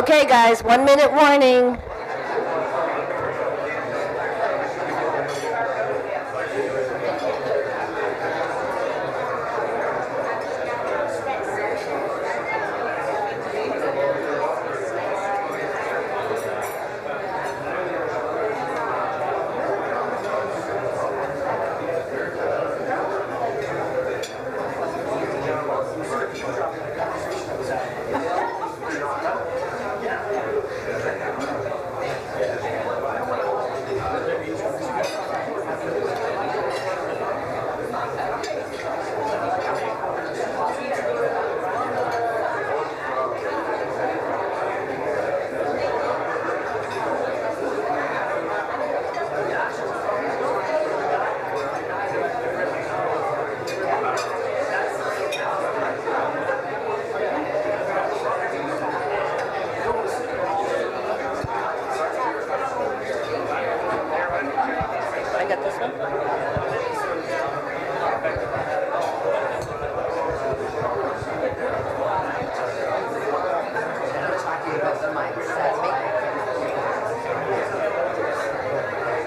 Okay, guys, 1 minute warning.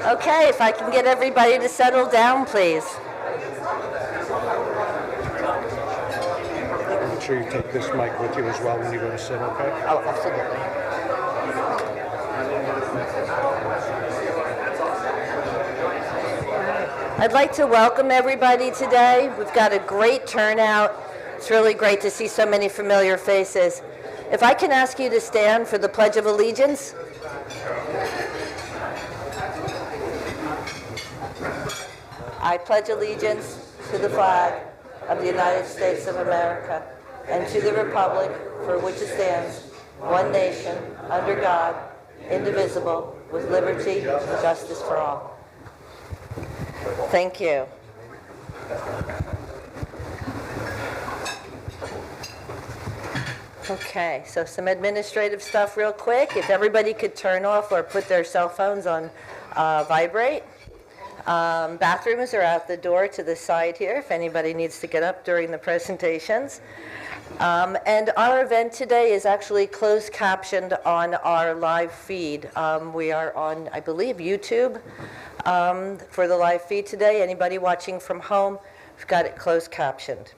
Okay, if I can get everybody to settle down, please. Make sure you take this mic with you as well when you go to sit, okay? Oh, absolutely. I'd like to welcome everybody today. We've got a great turnout. It's really great to see so many familiar faces. If I can ask you to stand for the Pledge of Allegiance. I pledge allegiance to the flag of the United States of America and to the republic for which it stands, one nation, under God, indivisible, with liberty and justice for all. Thank you. Okay, so some administrative stuff real quick. If everybody could turn off or put their cell phones on vibrate. Bathrooms are out the door to the side here if anybody needs to get up during the presentations. And our event today is actually closed captioned on our live feed. We are on, I believe, YouTube for the live feed today. Anybody watching from home, we've got it closed captioned.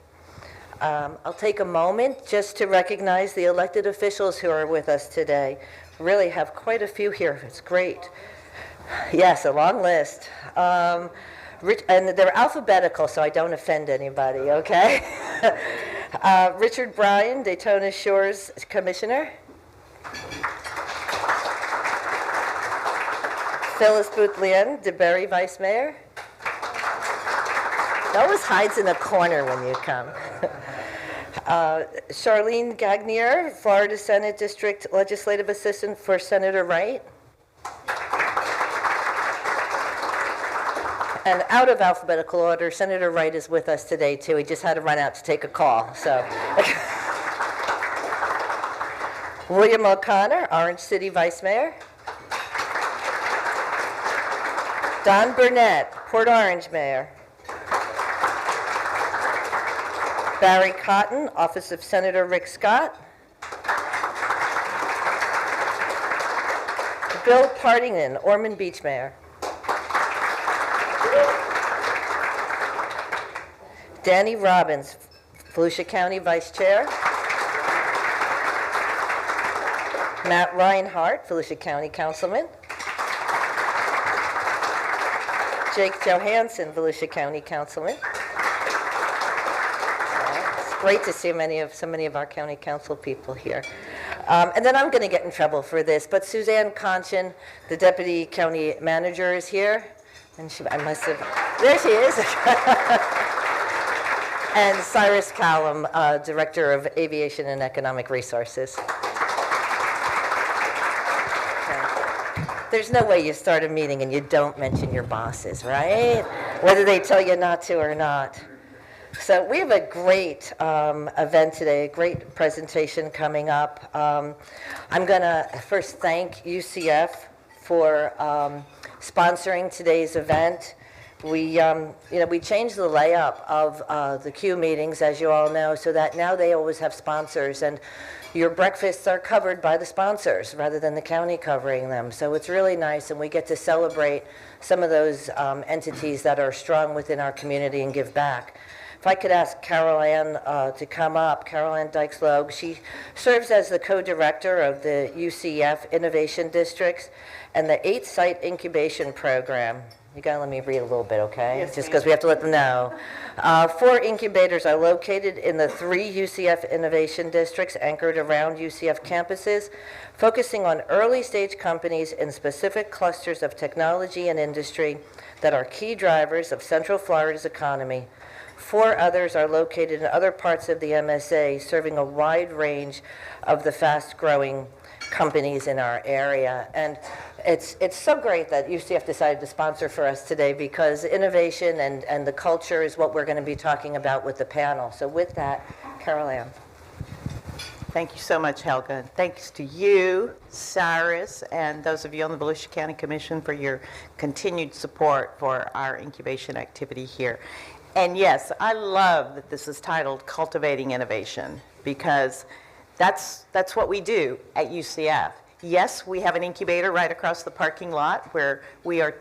I'll take a moment just to recognize the elected officials who are with us today. We really have quite a few here. It's great. Yes, a long list. And they're alphabetical, so I don't offend anybody, okay? Richard Bryan, Daytona Shores Commissioner. Phyllis Boutlien, DeBerry Vice Mayor. He always hides in a corner when you come. Charlene Gagnier, Florida Senate District Legislative Assistant for Senator Wright. And out of alphabetical order, Senator Wright is with us today, too. He just had to run out to take a call. So, William O'Connor, Orange City Vice Mayor. Don Burnett, Port Orange Mayor. Barry Cotton, Office of Senator Rick Scott. Bill Partington, Ormond Beach Mayor. Danny Robbins, Volusia County Vice Chair. Matt Reinhardt, Volusia County Councilman. Jake Johansson, Volusia County Councilman. It's great to see so many of our county council people here. And then I'm going to get in trouble for this, but Suzanne Conchin, the Deputy County Manager, is here. And I must have, there she is. And Cyrus Callum, Director of Aviation and Economic Resources. Okay. There's no way you start a meeting and you don't mention your bosses, right? Whether they tell you not to or not. So we have a great event today, a great presentation coming up. I'm going to first thank UCF for sponsoring today's event. we changed the layup of the Q meetings, as you all know, so that now they always have sponsors, and your breakfasts are covered by the sponsors rather than the county covering them. So it's really nice, and we get to celebrate some of those entities that are strong within our community and give back. If I could ask Carol Ann to come up, Carol Ann Dykes-Logue. She serves as the co-director of the UCF Innovation Districts and the 8-site incubation program. You gotta let me read a little bit, okay? Yes, just because we have to let them know. 4 incubators are located in the 3 UCF Innovation Districts anchored around UCF campuses, focusing on early-stage companies in specific clusters of technology and industry that are key drivers of Central Florida's economy. 4 others are located in other parts of the MSA, serving a wide range of the fast-growing companies in our area. And it's so great that UCF decided to sponsor for us today, because innovation and the culture is what we're going to be talking about with the panel. So with that, Carol Ann. Thank you so much, Helga. And thanks to you, Cyrus, and those of you on the Volusia County Commission for your continued support for our incubation activity here. And yes, I love that this is titled Cultivating Innovation, because that's what we do at UCF. Yes, we have an incubator right across the parking lot where we are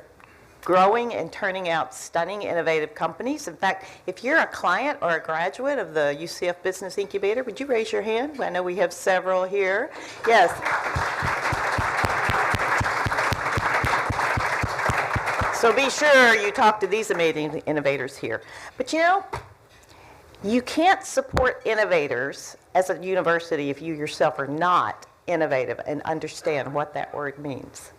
growing and turning out stunning, innovative companies. In fact, if you're a client or a graduate of the UCF Business Incubator, would you raise your hand? I know we have several here. Yes. So be sure you talk to these amazing innovators here. But you know, you can't support innovators as a university if you yourself are not innovative and understand what that word means.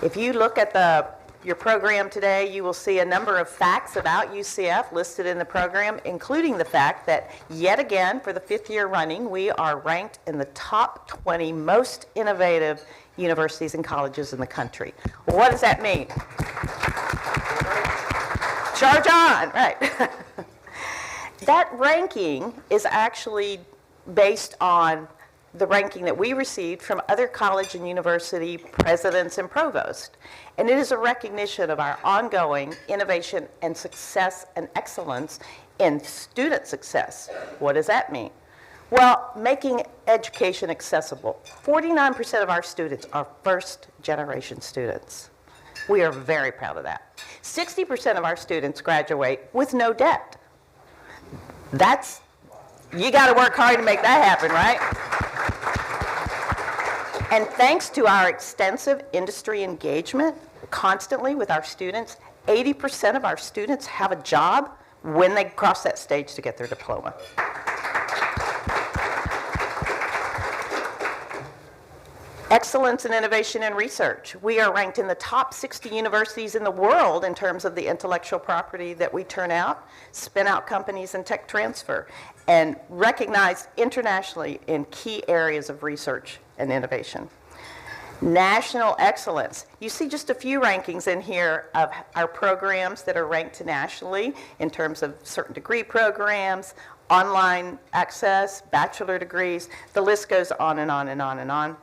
If you look at your program today, you will see a number of facts about UCF listed in the program, including the fact that, yet again, for the 5th year running, we are ranked in the top 20 most innovative universities and colleges in the country. Well, what does that mean? Charge on, right. That ranking is actually based on the ranking that we received from other college and university presidents and provosts. And it is a recognition of our ongoing innovation and success and excellence in student success. What does that mean? Well, making education accessible. 49% of our students are first-generation students. We are very proud of that. 60% of our students graduate with no debt. You got to work hard to make that happen, right? And thanks to our extensive industry engagement constantly with our students, 80% of our students have a job when they cross that stage to get their diploma. Excellence in innovation and research. We are ranked in the top 60 universities in the world in terms of the intellectual property that we turn out, spin out companies, and tech transfer, and recognized internationally in key areas of research and innovation. National excellence. You see just a few rankings in here of our programs that are ranked nationally in terms of certain degree programs, online access, bachelor degrees. The list goes on and on and on and on.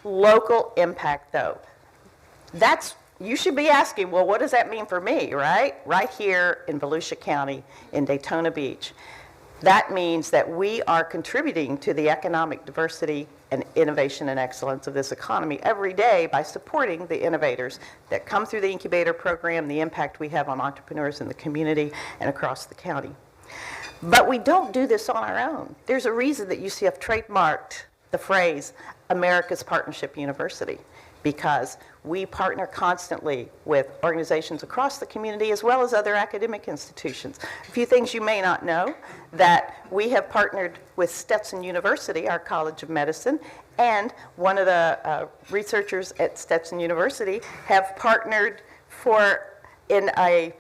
Local impact, though. You should be asking, well, what does that mean for me, right? Right here in Volusia County, in Daytona Beach. That means that we are contributing to the economic diversity and innovation and excellence of this economy every day by supporting the innovators that come through the incubator program, the impact we have on entrepreneurs in the community and across the county. But we don't do this on our own. There's a reason that UCF trademarked the phrase America's Partnership University, because we partner constantly with organizations across the community as well as other academic institutions. A few things you may not know, that we have partnered with Stetson University, our College of Medicine, and one of the researchers at Stetson University have partnered in a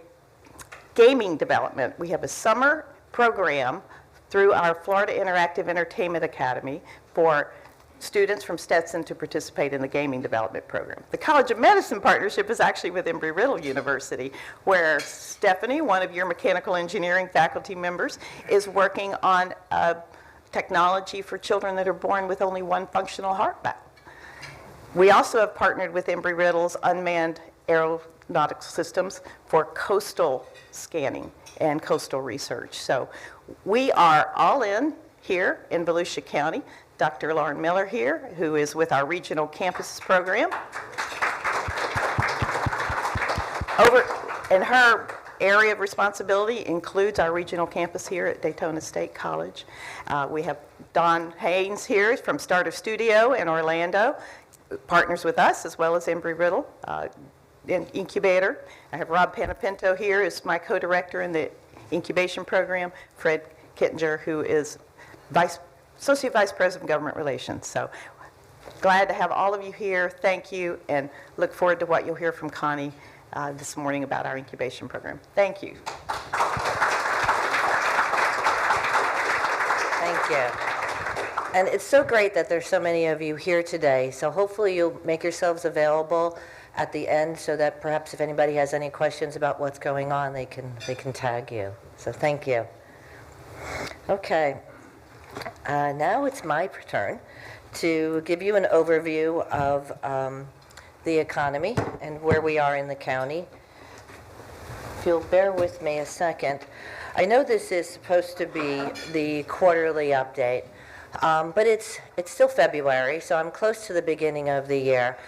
gaming development. We have a summer program through our Florida Interactive Entertainment Academy for students from Stetson to participate in the gaming development program. The College of Medicine partnership is actually with Embry-Riddle University, where Stephanie, one of your mechanical engineering faculty members, is working on technology for children that are born with only one functional heart valve. We also have partnered with Embry-Riddle's unmanned Aeronautical systems for coastal scanning and coastal research. So we are all in here in Volusia County. Dr. Lauren Miller here, who is with our Regional Campuses program. And her area of responsibility includes our regional campus here at Daytona State College. We have Don Haynes here from Starter Studio in Orlando, partners with us, as well as Embry-Riddle in Incubator. I have Rob Panapinto here, is my co-director in the incubation program. Fred Kittinger, who is Associate Vice President of Government Relations. So glad to have all of you here. Thank you, and look forward to what you'll hear from Connie this morning about our incubation program. Thank you. Thank you. And it's so great that there's so many of you here today. So hopefully you'll make yourselves available at the end so that perhaps if anybody has any questions about what's going on, they can tag you. So thank you. Okay. Now it's my turn to give you an overview of the economy and where we are in the county. If you'll bear with me a second. I know this is supposed to be the quarterly update, but it's still February, so I'm close to the beginning of the year.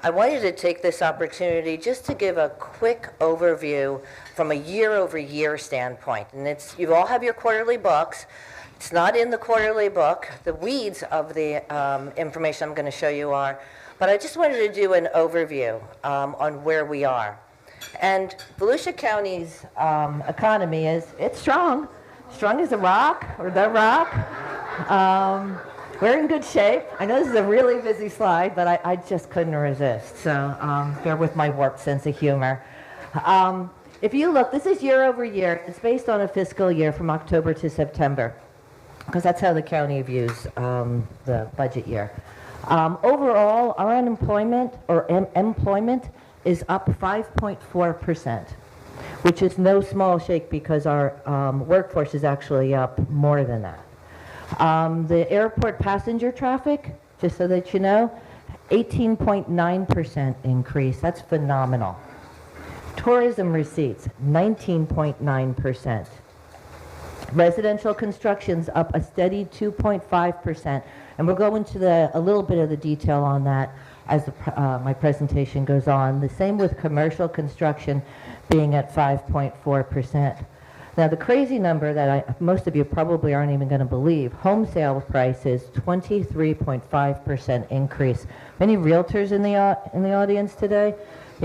I wanted to take this opportunity just to give a quick overview from a year-over-year standpoint. And you all have your quarterly books. It's not in the quarterly book. The weeds of the information I'm going to show you are. But I just wanted to do an overview on where we are. And Volusia County's economy it's strong. Strong as a rock, or the rock. We're in good shape. I know this is a really busy slide, but I just couldn't resist. So bear with my warped sense of humor. If you look, this is year over year. It's based on a fiscal year from October to September, because that's how the county views the budget year. Overall, our unemployment, or employment, is up 5.4%, which is no small shake because our workforce is actually up more than that. The airport passenger traffic, just so that you know, 18.9% increase. That's phenomenal. Tourism receipts, 19.9%. Residential construction's up a steady 2.5%, and we'll go into a little bit of the detail on that as my presentation goes on. The same with commercial construction being at 5.4%. Now the crazy number that most of you probably aren't even going to believe, home sale prices 23.5% increase. Many realtors in the audience today?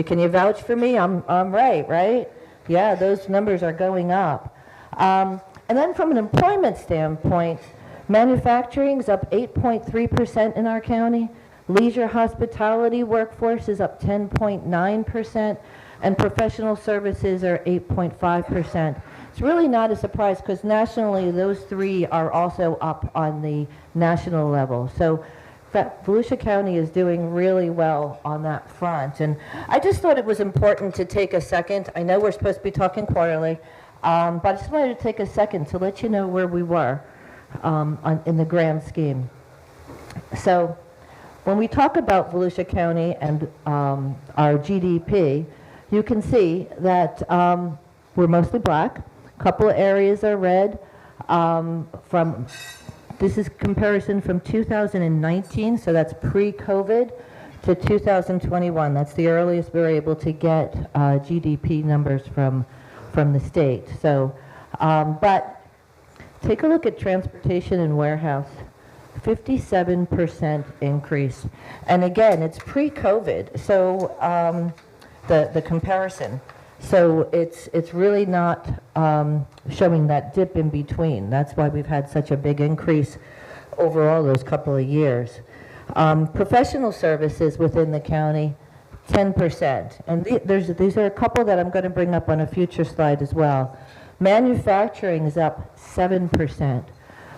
Can you vouch for me? I'm right? Yeah, those numbers are going up. And then from an employment standpoint, manufacturing is up 8.3% in our county. Leisure hospitality workforce is up 10.9%, and professional services are 8.5%. It's really not a surprise because nationally those three are also up on the national level. So Volusia County is doing really well on that front. And I just thought it was important to take a second. I know we're supposed to be talking quarterly, but I just wanted to take a second to let you know where we were in the grand scheme. So when we talk about Volusia County and our GDP, you can see that we're mostly black. A couple of areas are red. This is comparison from 2019, so that's pre-COVID, to 2021. That's the earliest we were able to get GDP numbers from the state. So, but take a look at transportation and warehouse. 57% increase. And again, it's pre-COVID, so the comparison. So it's really not showing that dip in between. That's why we've had such a big increase overall those couple of years. Professional services within the county, 10%. And these are a couple that I'm going to bring up on a future slide as well. Manufacturing is up 7%.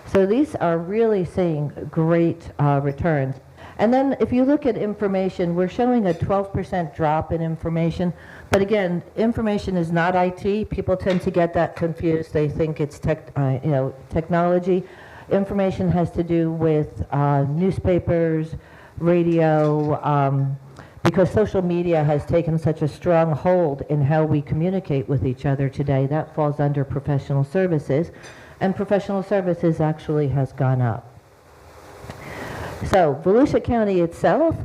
So these are really seeing great returns. And then if you look at information, we're showing a 12% drop in information. But again, information is not IT. People tend to get that confused. They think it's technology. Information has to do with newspapers, radio, because social media has taken such a strong hold in how we communicate with each other today, that falls under professional services, and professional services actually has gone up. So Volusia County itself,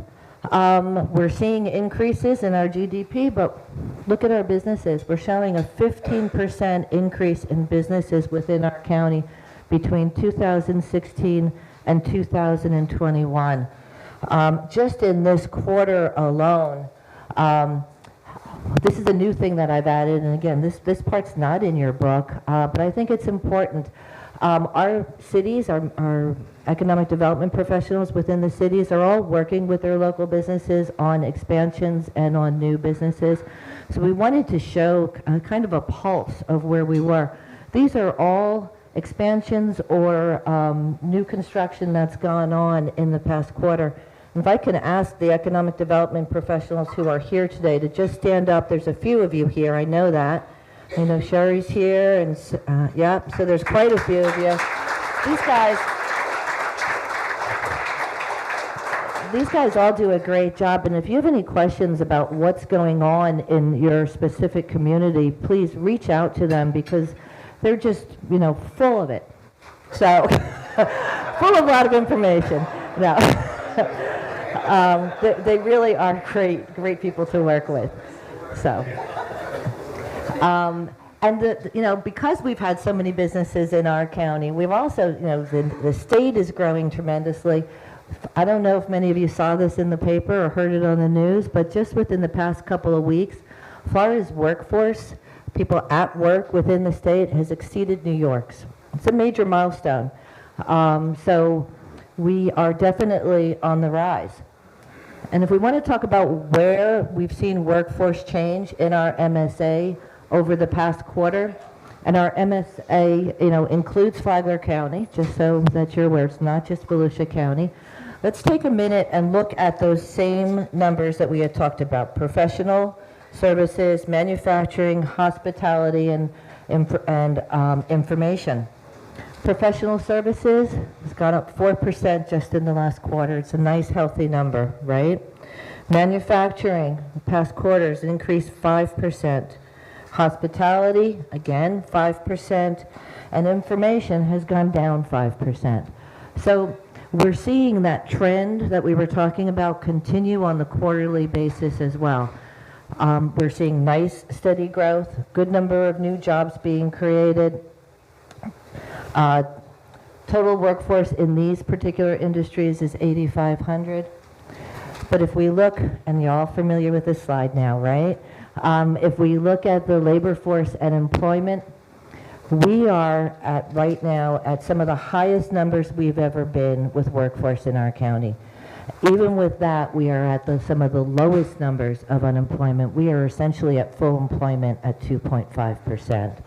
we're seeing increases in our GDP, but look at our businesses. We're showing a 15% increase in businesses within our county between 2016 and 2021. Just in this quarter alone, this is a new thing that I've added, and again, this part's not in your book, but I think it's important. Our cities, our economic development professionals within the cities are all working with their local businesses on expansions and on new businesses. So we wanted to show kind of a pulse of where we were. These are all expansions or new construction that's gone on in the past quarter. If I can ask the economic development professionals who are here today to just stand up. There's a few of you here, I know that. I know Sherry's here, and yeah, so there's quite a few of you. These guys all do a great job, and if you have any questions about what's going on in your specific community, please reach out to them because they're just, full of it. So, full of a lot of information. No. They really are great people to work with. So, and because we've had so many businesses in our county, we've also, the state is growing tremendously. I don't know if many of you saw this in the paper or heard it on the news, but just within the past couple of weeks, as far as workforce, people at work within the state has exceeded New York's. It's a major milestone. So we are definitely on the rise. And if we want to talk about where we've seen workforce change in our MSA over the past quarter, and our MSA, includes Flagler County, just so that you're aware, it's not just Volusia County. Let's take a minute and look at those same numbers that we had talked about: professional services, manufacturing, hospitality, and information. Professional services has gone up 4% just in the last quarter. It's a nice, healthy number, right? Manufacturing, the past quarters increased 5%. Hospitality, again, 5%. And information has gone down 5%. So we're seeing that trend that we were talking about continue on the quarterly basis as well. We're seeing nice, steady growth, good number of new jobs being created. Total workforce in these particular industries is 8,500. But if we look, and you're all familiar with this slide now, right? If we look at the labor force and employment, we are right now at some of the highest numbers we've ever been with workforce in our county. Even with that, we are at some of the lowest numbers of unemployment. We are essentially at full employment at 2.5%.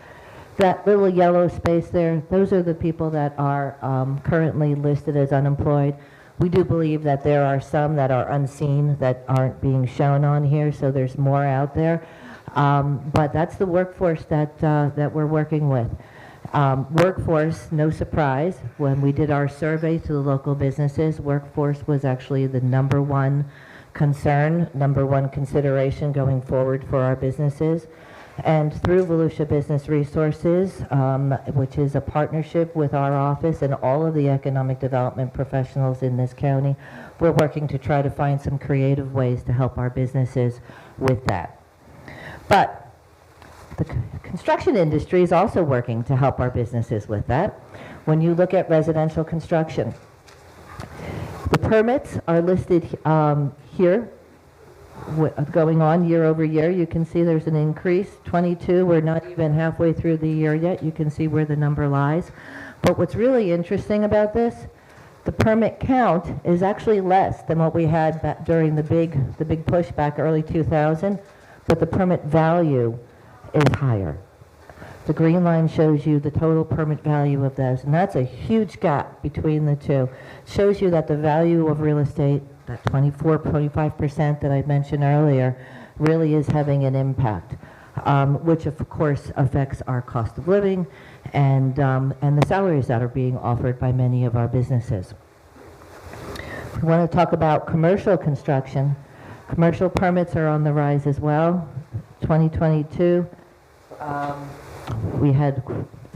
That little yellow space there, those are the people that are currently listed as unemployed. We do believe that there are some that are unseen that aren't being shown on here, so there's more out there. But that's the workforce that we're working with. Workforce, no surprise, when we did our survey to the local businesses, workforce was actually the number one concern, number one consideration going forward for our businesses. And through Volusia Business Resources, which is a partnership with our office and all of the economic development professionals in this county, we're working to try to find some creative ways to help our businesses with that. But the construction industry is also working to help our businesses with that. When you look at residential construction, the permits are listed here. Going on year over year, you can see there's an increase. 22, we're not even halfway through the year yet. You can see where the number lies. But what's really interesting about this, the permit count is actually less than what we had back during the big push back early 2000, but the permit value is higher. The green line shows you the total permit value of those, and that's a huge gap between the two. It shows you that the value of real estate, that 25% that I mentioned earlier, really is having an impact, which of course affects our cost of living and the salaries that are being offered by many of our businesses. We want to talk about commercial construction. Commercial permits are on the rise as well. 2022, we had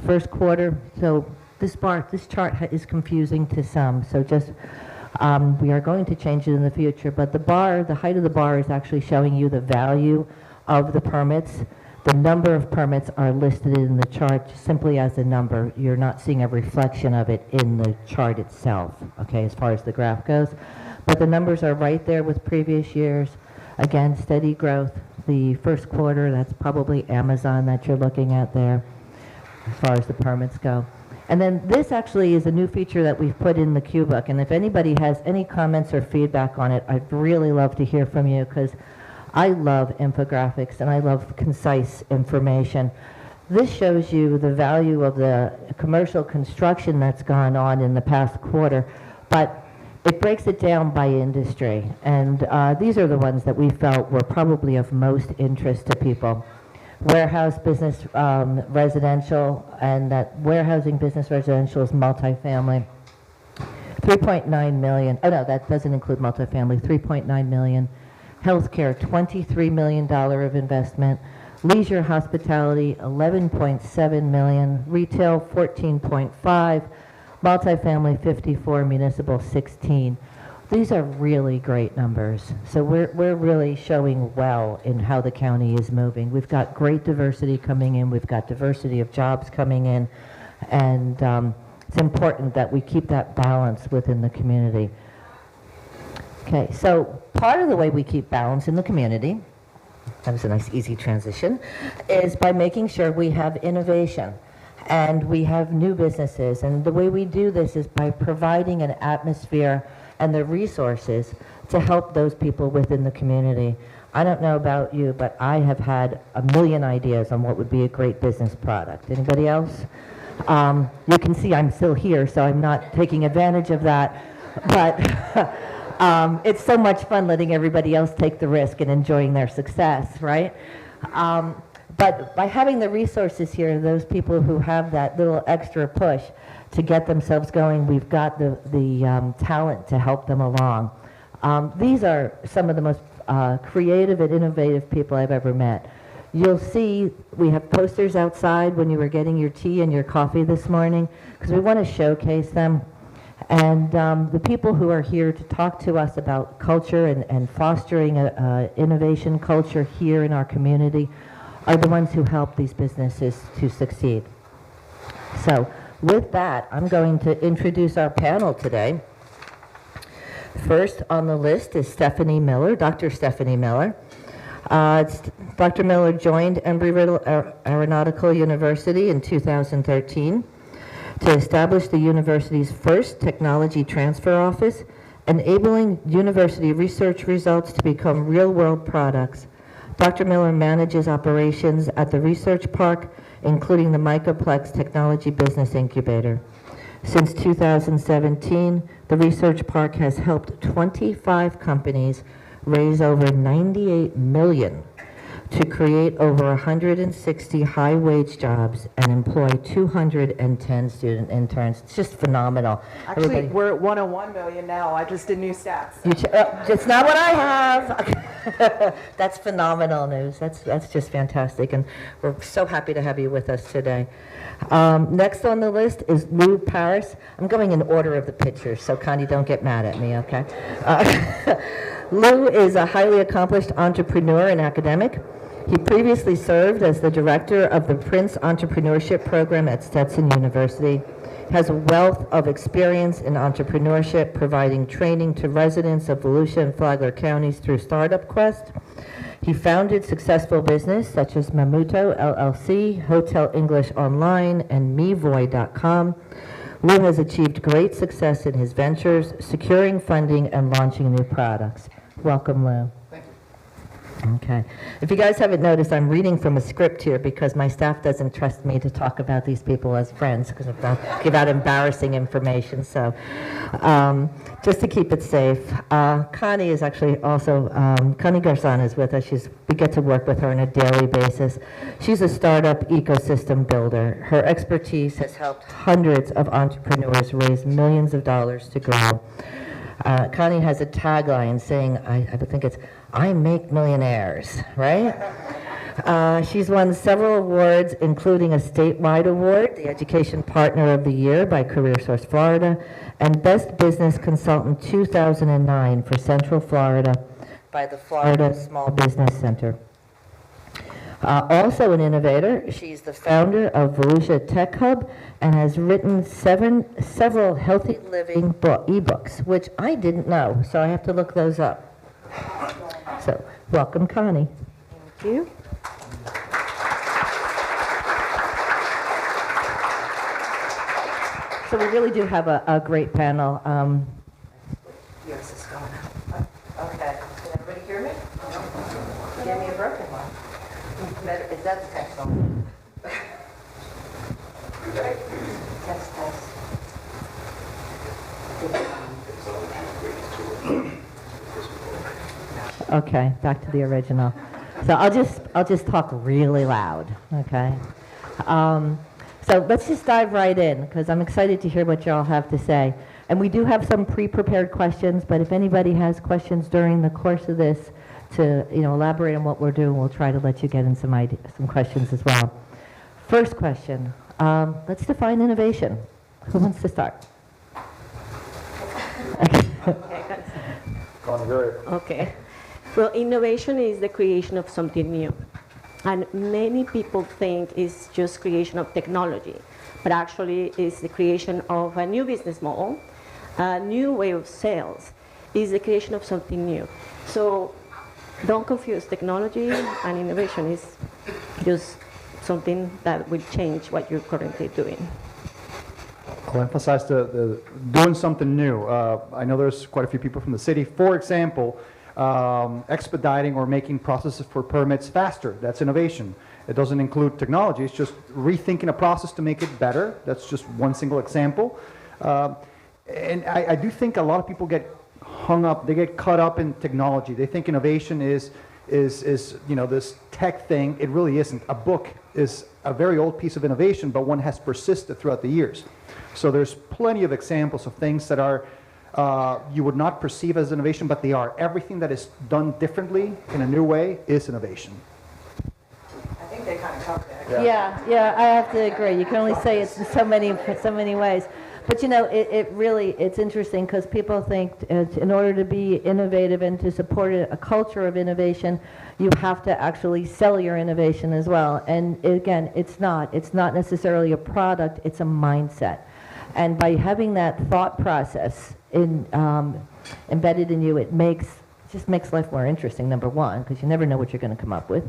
first quarter, so this chart is confusing to some, so just, we are going to change it in the future, but the height of the bar is actually showing you the value of the permits. The number of permits are listed in the chart simply as a number. You're not seeing a reflection of it in the chart itself, okay, as far as the graph goes. But the numbers are right there with previous years. Again, steady growth. The first quarter, that's probably Amazon that you're looking at there as far as the permits go. And then this actually is a new feature that we've put in the QBook. And if anybody has any comments or feedback on it, I'd really love to hear from you, because I love infographics and I love concise information. This shows you the value of the commercial construction that's gone on in the past quarter, but it breaks it down by industry. And these are the ones that we felt were probably of most interest to people. Warehouse, business, residential, and that warehousing, business, residential is multifamily. 3.9 million, oh no, that doesn't include multifamily, 3.9 million. Healthcare, $23 million of investment. Leisure hospitality, 11.7 million. Retail, 14.5. Multifamily, 54. Municipal, 16. These are really great numbers. So we're really showing well in how the county is moving. We've got great diversity coming in. We've got diversity of jobs coming in. And it's important that we keep that balance within the community. Okay, so part of the way we keep balance in the community, that was a nice easy transition, is by making sure we have innovation and we have new businesses. And the way we do this is by providing an atmosphere and the resources to help those people within the community. I don't know about you, but I have had a million ideas on what would be a great business product. Anybody else? You can see I'm still here, so I'm not taking advantage of that. But it's so much fun letting everybody else take the risk and enjoying their success, right? But by having the resources here, those people who have that little extra push to get themselves going, we've got the talent to help them along. These are some of the most creative and innovative people I've ever met. You'll see we have posters outside when you were getting your tea and your coffee this morning, because we want to showcase them. And the people who are here to talk to us about culture and fostering an innovation culture here in our community are the ones who help these businesses to succeed. So with that, I'm going to introduce our panel today. First on the list is Stephanie Miller, Dr. Stephanie Miller. Dr. Miller joined Embry-Riddle Aeronautical University in 2013 to establish the university's first technology transfer office, enabling university research results to become real-world products. Dr. Miller manages operations at the research park, including the Microplex Technology Business Incubator. Since 2017, the research park has helped 25 companies raise over $98 million to create over 160 high-wage jobs and employ 210 student interns. It's just phenomenal. Actually, we're at 101 million now. I just did new stats. It's not what I have. That's phenomenal news. That's just fantastic, and we're so happy to have you with us today. Next on the list is Lou Parris. I'm going in order of the pictures, so Connie, don't get mad at me, okay? Lou is a highly accomplished entrepreneur and academic. He previously served as the director of the Prince Entrepreneurship Program at Stetson University. He has a wealth of experience in entrepreneurship, providing training to residents of Volusia and Flagler counties through Startup Quest. He founded successful business such as Mamuto LLC, Hotel English Online, and mevoy.com. Lou has achieved great success in his ventures, securing funding and launching new products. Welcome, Lou. Thank you. Okay. If you guys haven't noticed, I'm reading from a script here because my staff doesn't trust me to talk about these people as friends because I'll give out embarrassing information. So just to keep it safe, Connie is actually also, Connie Garzon is with us. We get to work with her on a daily basis. She's a startup ecosystem builder. Her expertise has helped hundreds of entrepreneurs raise millions of dollars to grow. Connie has a tagline saying, I think it's, I make millionaires, right? She's won several awards, including a statewide award, the Education Partner of the Year by CareerSource Florida, and Best Business Consultant 2009 for Central Florida by the Florida Small Business Center. Also an innovator, she's the founder of Volusia Tech Hub and has written several healthy living ebooks, which I didn't know, so I have to look those up. So, welcome, Connie. Thank you. So we really do have a great panel. Yours is going up. Okay. Can everybody hear me? Give me a broken one. Is that the text on? Test, test. Okay, back to the original. So I'll just talk really loud, okay? So let's just dive right in, because I'm excited to hear what you all have to say. And we do have some pre-prepared questions, but if anybody has questions during the course of this to elaborate on what we're doing, we'll try to let you get in some questions as well. First question, let's define innovation. Who wants to start? Okay. Well, innovation is the creation of something new. And many people think it's just creation of technology, but actually it's the creation of a new business model, a new way of sales, is the creation of something new. So don't confuse technology and innovation. Is just something that will change what you're currently doing. I'll emphasize the doing something new. I know there's quite a few people from the city. For example, expediting or making processes for permits faster. That's innovation. It doesn't include technology. It's just rethinking a process to make it better. That's just one single example. And I do think a lot of people get hung up. They get caught up in technology. They think innovation is this tech thing. It really isn't. A book is a very old piece of innovation, but one has persisted throughout the years. So there's plenty of examples of things that are you would not perceive as innovation, but they are. Everything that is done differently in a new way is innovation. I think they kind of covered it. Yeah, I have to agree. You can only say it's in so many ways. But it's interesting because people think in order to be innovative and to support a culture of innovation, you have to actually sell your innovation as well. And again, it's not necessarily a product, it's a mindset. And by having that thought process embedded in you, it just makes life more interesting, number one, because you never know what you're going to come up with.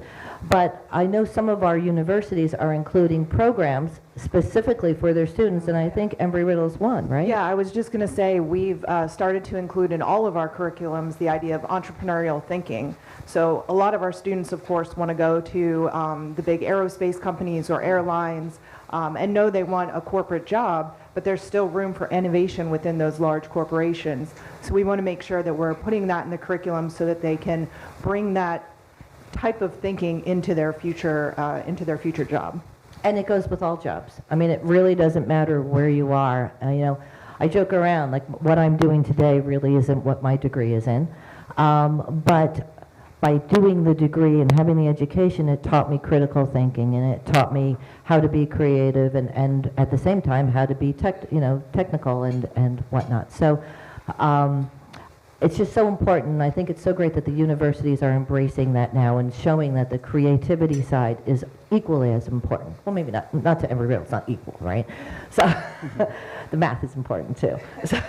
But I know some of our universities are including programs specifically for their students, and I think Embry-Riddle's one, right? Yeah, I was just going to say we've started to include in all of our curriculums the idea of entrepreneurial thinking. So a lot of our students, of course, want to go to the big aerospace companies or airlines and know they want a corporate job, but there's still room for innovation within those large corporations. So we want to make sure that we're putting that in the curriculum so that they can bring that type of thinking into their future job. And it goes with all jobs. I mean, it really doesn't matter where you are. I joke around, like what I'm doing today really isn't what my degree is in. But by doing the degree and having the education, it taught me critical thinking, and it taught me how to be creative and at the same time how to be technical and whatnot. So it's just so important, and I think it's so great that the universities are embracing that now and showing that the creativity side is equally as important. Well, maybe not to Embry-Riddle, it's not equal, right? So the math is important too. So.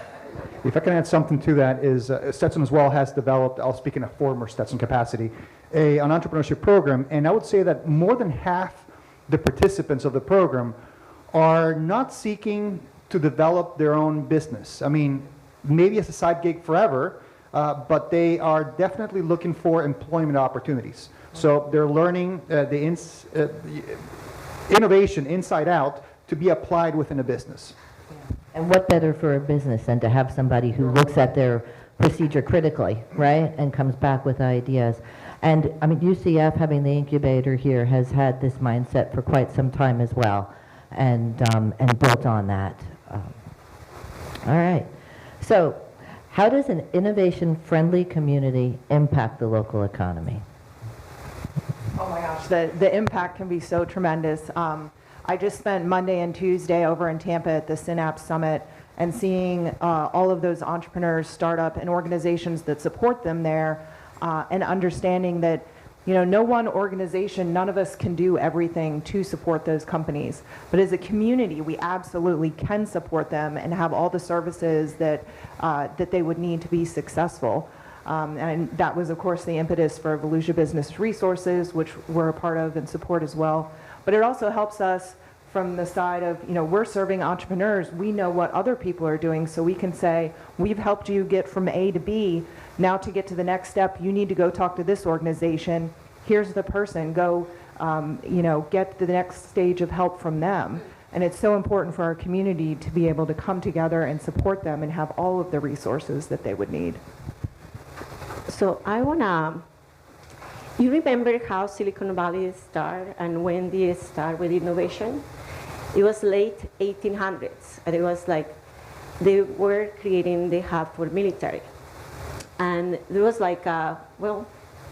If I can add something to that, is Stetson as well has developed, I'll speak in a former Stetson capacity, an entrepreneurship program, and I would say that more than half the participants of the program are not seeking to develop their own business. I mean, maybe as a side gig forever, but they are definitely looking for employment opportunities. So they're learning the innovation inside out to be applied within a business. And what better for a business than to have somebody who looks at their procedure critically, right, and comes back with ideas. And I mean, UCF, having the incubator here, has had this mindset for quite some time as well, and built on that. All right. So How does an innovation-friendly community impact the local economy? Oh my gosh, the impact can be so tremendous. I just spent Monday and Tuesday over in Tampa at the Synapse Summit, and seeing all of those entrepreneurs, startup, and organizations that support them there, and understanding that, you know, no one organization, none of us can do everything to support those companies. But as a community, we absolutely can support them and have all the services that they would need to be successful. And that was, of course, the impetus for Volusia Business Resources, which we're a part of and support as well. But it also helps us from the side of, you know, we're serving entrepreneurs. We know what other people are doing, so we can say, we've helped you get from A to B. Now to get to the next step, you need to go talk to this organization. Here's the person. Go, you know, get the next stage of help from them. And it's so important for our community to be able to come together and support them and have all of the resources that they would need. So I wanna, you remember how Silicon Valley started and when they started with innovation? It was late 1800s, and it was like they were creating the hub for military. And there was like, well,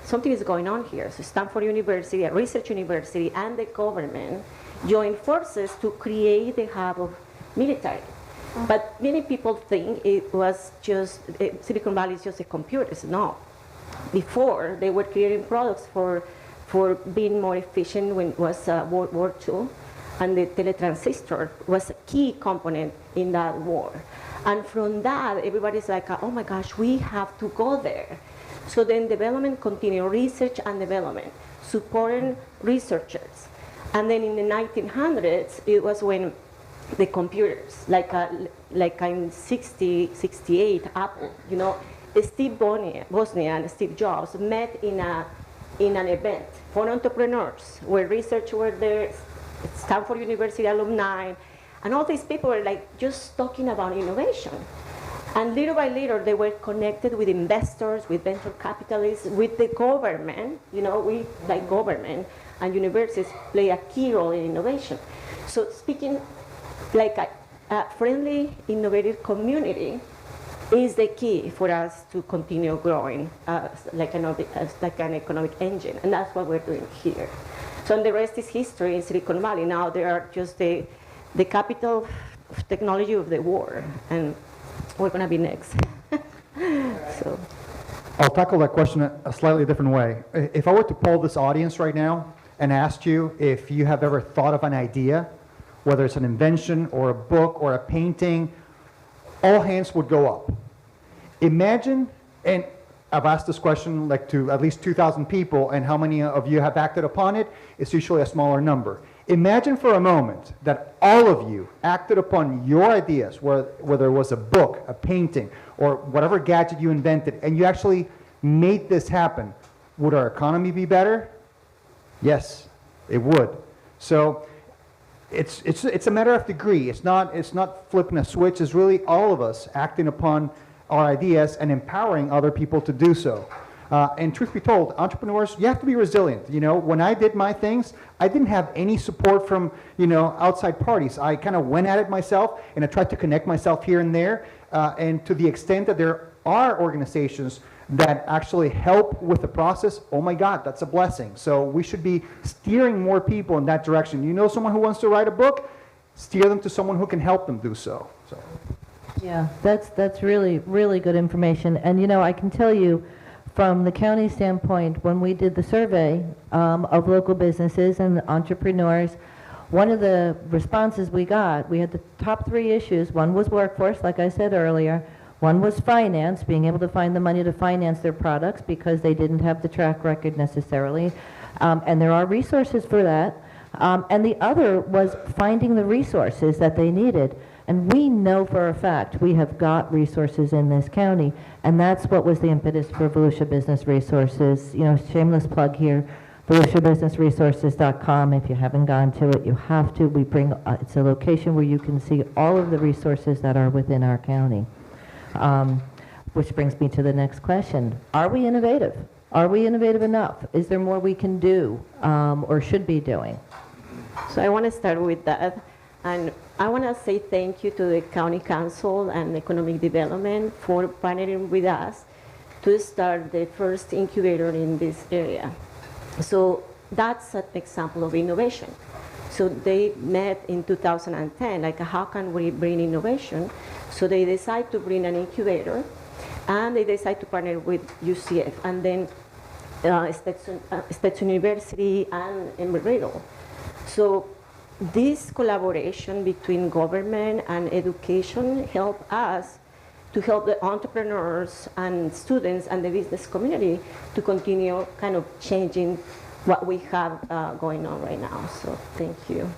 something is going on here. So Stanford University, a research university, and the government joined forces to create the hub of military. But many people think it was just, Silicon Valley is just a computers. No. Before, they were creating products for being more efficient when it was World War II, and the teletransistor was a key component in that war. And from that, everybody's like, oh my gosh, we have to go there. So then development continued, research and development, supporting researchers. And then in the 1900s, it was when the computers, like in 68, Apple, you know, Steve Wozniak and Steve Jobs met in an event for entrepreneurs where researchers were there, Stanford University alumni, and all these people were like just talking about innovation. And little by little, they were connected with investors, with venture capitalists, with the government. You know, we, like government and universities, play a key role in innovation. So speaking like a friendly, innovative community is the key for us to continue growing like an economic engine. And that's what we're doing here. So and the rest is history in Silicon Valley. Now they are just the capital of technology of the world. And we're going to be next. So. I'll tackle that question a slightly different way. If I were to poll this audience right now and asked you if you have ever thought of an idea, whether it's an invention or a book or a painting, all hands would go up. Imagine, and I've asked this question like to at least 2,000 people, and how many of you have acted upon it? It's usually a smaller number. Imagine for a moment that all of you acted upon your ideas, whether it was a book, a painting, or whatever gadget you invented, and you actually made this happen. Would our economy be better? Yes, it would. So it's a matter of degree. It's not flipping a switch. It's really all of us acting upon our ideas and empowering other people to do so. And truth be told, entrepreneurs, you have to be resilient. You know, when I did my things, I didn't have any support from, you know, outside parties. I kind of went at it myself, and I tried to connect myself here and there. And to the extent that there are organizations that actually help with the process, oh my God, that's a blessing. So we should be steering more people in that direction. You know someone who wants to write a book? Steer them to someone who can help them do so. Yeah, that's really, really good information. And, you know, I can tell you from the county standpoint, when we did the survey of local businesses and entrepreneurs, one of the responses we got, we had the top 3 issues. One was workforce, like I said earlier. One was finance, being able to find the money to finance their products because they didn't have the track record necessarily. And there are resources for that. And the other was finding the resources that they needed. And we know for a fact we have got resources in this county, and that's what was the impetus for Volusia Business Resources. You know, shameless plug here, VolusiaBusinessResources.com. If you haven't gone to it, you have to. We bring, it's a location where you can see all of the resources that are within our county. Which brings me to the next question. Are we innovative? Are we innovative enough? Is there more we can do or should be doing? So I want to start with that. And I want to say thank you to the County Council and Economic Development for partnering with us to start the first incubator in this area. So that's an example of innovation. So they met in 2010, like how can we bring innovation? So they decide to bring an incubator, and they decide to partner with UCF, and then Stetson University and Embry-Riddle. So this collaboration between government and education help us to help the entrepreneurs and students and the business community to continue kind of changing what we have going on right now. So thank you.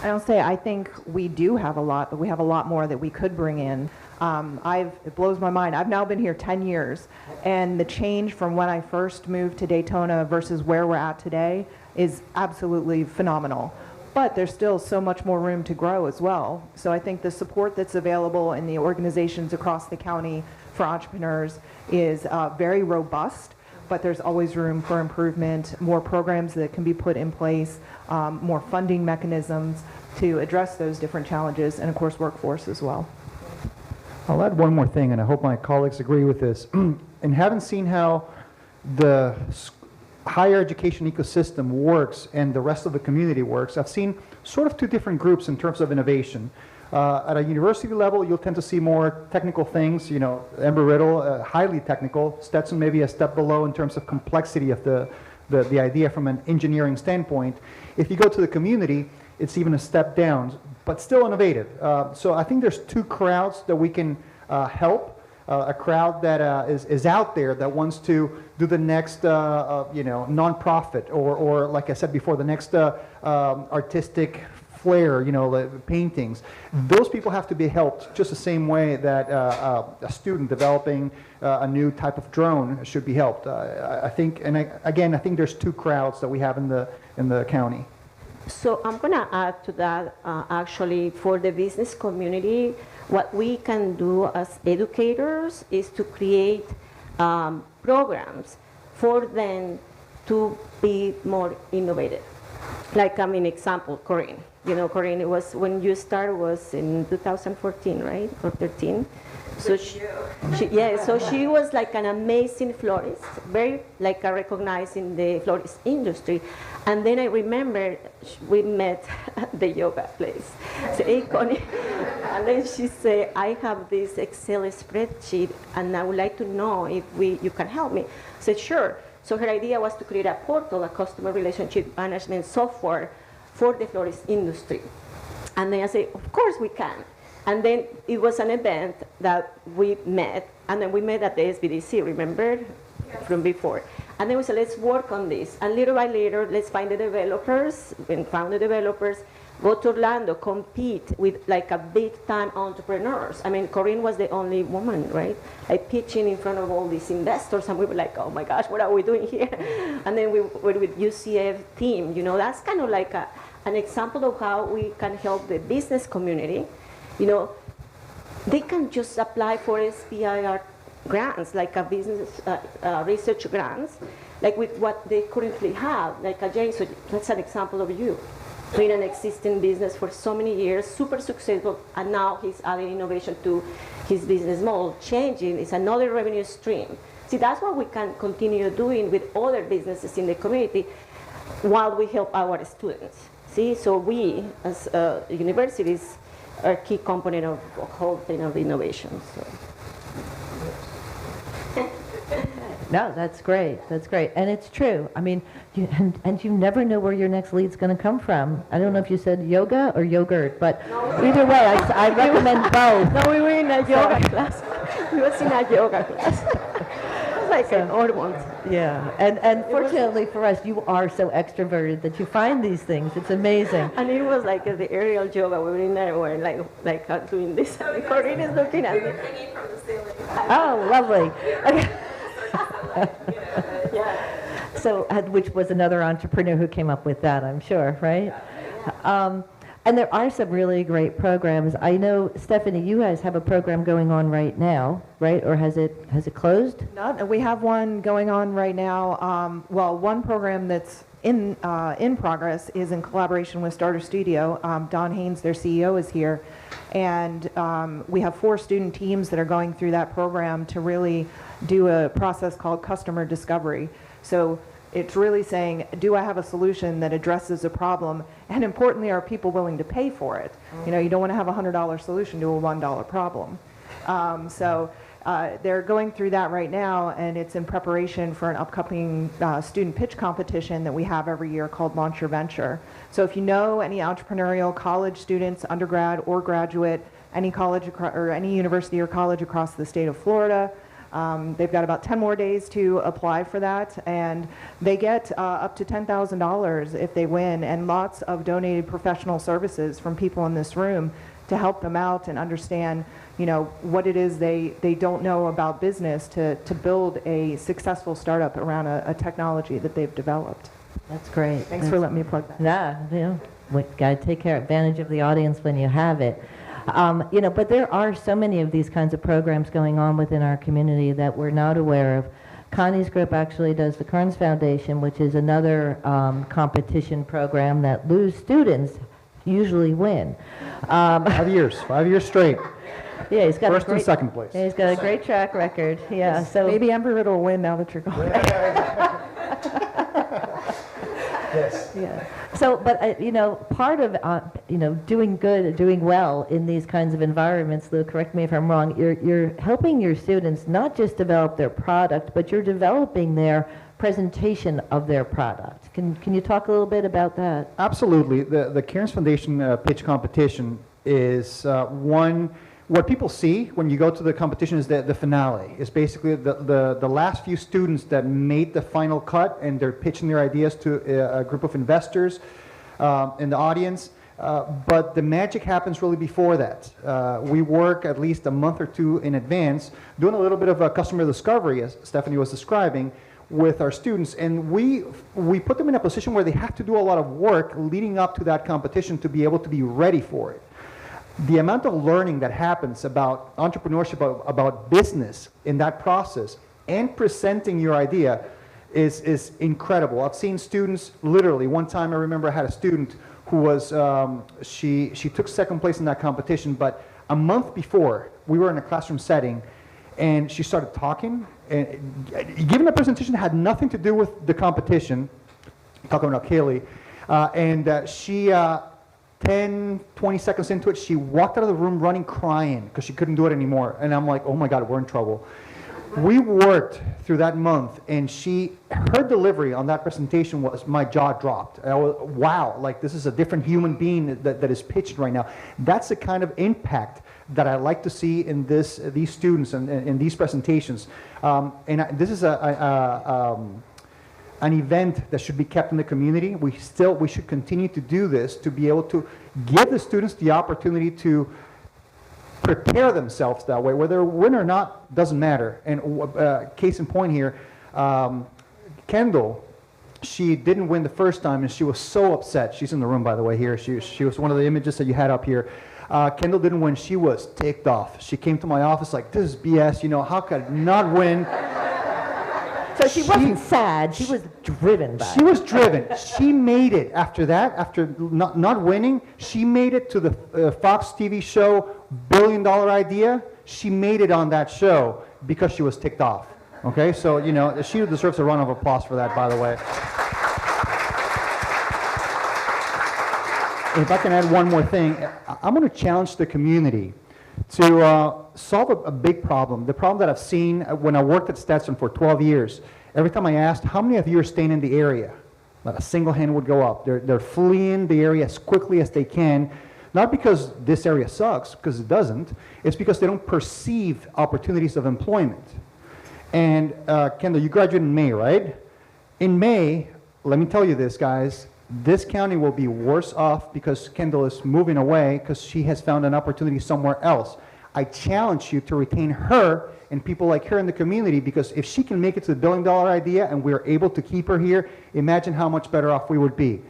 I'll say I think we do have a lot, but we have a lot more that we could bring in. It blows my mind. I've now been here 10 years, and the change from when I first moved to Daytona versus where we're at today is absolutely phenomenal. But there's still so much more room to grow as well. So I think the support that's available in the organizations across the county for entrepreneurs is very robust, but there's always room for improvement, more programs that can be put in place, more funding mechanisms to address those different challenges, and of course workforce as well. I'll add one more thing, and I hope my colleagues agree with this. And having seen how the higher education ecosystem works and the rest of the community works, I've seen sort of two different groups in terms of innovation. At a university level, you'll tend to see more technical things, you know, Embry-Riddle, highly technical, Stetson maybe a step below in terms of complexity of the idea from an engineering standpoint. If you go to the community, it's even a step down, but still innovative. So I think there's two crowds that we can help. A crowd that is out there that wants to do the next, nonprofit, or like I said before, the next artistic flair, paintings. Those people have to be helped just the same way that a student developing a new type of drone should be helped. I think there's two crowds that we have in the county. So I'm going to add to that, actually, for the business community, what we can do as educators is to create programs for them to be more innovative. Like, example, Corinne. Corinne, it was when you started was in 2014, right, or 13. So she was like an amazing florist, very recognized in the florist industry. And then I remember we met at the yoga place. So, hey, Connie. And then she said, I have this Excel spreadsheet, and I would like to know if you can help me. I said, sure. So her idea was to create a portal, a customer relationship management software for the florist industry. And then I said, of course we can. And then it was an event that we met, and then we met at the SBDC, remember? Yes. From before. And then we said, let's work on this. And little by little, let's find the developers, and found the developers, go to Orlando, compete with a big-time entrepreneurs. Corinne was the only woman, right? Pitching in front of all these investors, and we were like, oh my gosh, what are we doing here? And then we were with UCF team. That's kind of like an example of how we can help the business community. They can just apply for SBIR grants, like a business research grants, like with what they currently have, like a Jane. So that's an example of you. Doing an existing business for so many years, super successful, and now he's adding innovation to his business model, changing. It's another revenue stream. See, that's what we can continue doing with other businesses in the community while we help our students. See, so we, as universities, are a key component of the whole thing of innovation. So. No, that's great. That's great. And it's true. You never know where your next lead's going to come from. I don't know if you said yoga or yogurt, but either way, I recommend both. No, we were in a yoga class. We was in a yoga class. It was like an odd one. Yeah. And fortunately for us, you are so extroverted that you find these things. It's amazing. And it was like the aerial yoga. We were in there, we were like doing this. And Corinne is looking at me. Oh, lovely. Okay. Yeah. So, which was another entrepreneur who came up with that, I'm sure, right? And there are some really great programs. I know, Stephanie, you guys have a program going on right now, right? Or has it closed? We have one going on right now. Well, one program that's in progress is in collaboration with Starter Studio. Don Haynes, their CEO, is here. And we have 4 student teams that are going through that program to really do a process called customer discovery. So it's really saying, do I have a solution that addresses a problem? And importantly, are people willing to pay for it? You know, you don't want to have a $100 solution to a $1 problem. They're going through that right now, and it's in preparation for an upcoming student pitch competition that we have every year called Launch Your Venture. So if you know any entrepreneurial college students, undergrad or graduate, any college or any university or college across the state of Florida, they've got about 10 more days to apply for that, and they get up to $10,000 if they win, and lots of donated professional services from people in this room to help them out and understand, you know, what it is they don't know about business to build a successful startup around a technology that they've developed. That's great. Thanks for letting me plug that. Yeah, you know, we got to take advantage of the audience when you have it. You know, but there are so many of these kinds of programs going on within our community that we're not aware of. Connie's group actually does the Kearns Foundation, which is another competition program that lose students usually win. 5 years straight. Yeah, he's got First a great, and second place. Yeah, he's got a great track record. Yeah, so Maybe Embry-Riddle will win now that you're gone. Yes. yeah. So, but you know, part of you know, doing good, doing well in these kinds of environments, Lou, correct me if I'm wrong, you're helping your students not just develop their product, but you're developing their presentation of their product. Can you talk a little bit about that? Absolutely. The Kearns Foundation pitch competition is one. What people see when you go to the competition is the finale. It's basically the last few students that made the final cut, and they're pitching their ideas to a group of investors in the audience. But the magic happens really before that. We work at least a month or 2 in advance, doing a little bit of a customer discovery, as Stephanie was describing, with our students, and we put them in a position where they have to do a lot of work leading up to that competition to be able to be ready for it. The amount of learning that happens about entrepreneurship, about business in that process, and presenting your idea is incredible. I've seen students, literally, one time I remember I had a student who was, she took second place in that competition, but a month before, we were in a classroom setting, and she started talking, and giving a presentation that had nothing to do with the competition, talking about Kaylee, and she, 10, 20 seconds into it, she walked out of the room running, crying, because she couldn't do it anymore. And I'm like, oh my God, we're in trouble. We worked through that month, and her delivery on that presentation was, my jaw dropped. I was, wow, like this is a different human being that is pitched right now. That's the kind of impact that I like to see in these students and in these presentations. This is an event that should be kept in the community. We should continue to do this to be able to give the students the opportunity to prepare themselves that way. Whether win or not doesn't matter. And case in point here, Kendall, she didn't win the first time, and she was so upset. She's in the room, by the way, here. She was one of the images that you had up here. Kendall didn't win. She was ticked off. She came to my office like, this is BS. You know, how could I not win? So she wasn't sad. She was driven by it. She was driven. She made it after that, after not winning. She made it to the Fox TV show $1 billion Idea. She made it on that show because she was ticked off. Okay, so, you know, she deserves a round of applause for that, by the way. If I can add one more thing, I'm going to challenge the community to solve a big problem. The problem that I've seen when I worked at Stetson for 12 years. Every time I asked, how many of you are staying in the area? Not a single hand would go up. They're fleeing the area as quickly as they can, not because this area sucks, because it doesn't. It's because they don't perceive opportunities of employment. And Kendall, you graduated in May, right? In May, let me tell you this, guys, this county will be worse off because Kendall is moving away because she has found an opportunity somewhere else. I challenge you to retain her and people like her in the community, because if she can make it to the $1 billion Idea and we're able to keep her here, imagine how much better off we would be.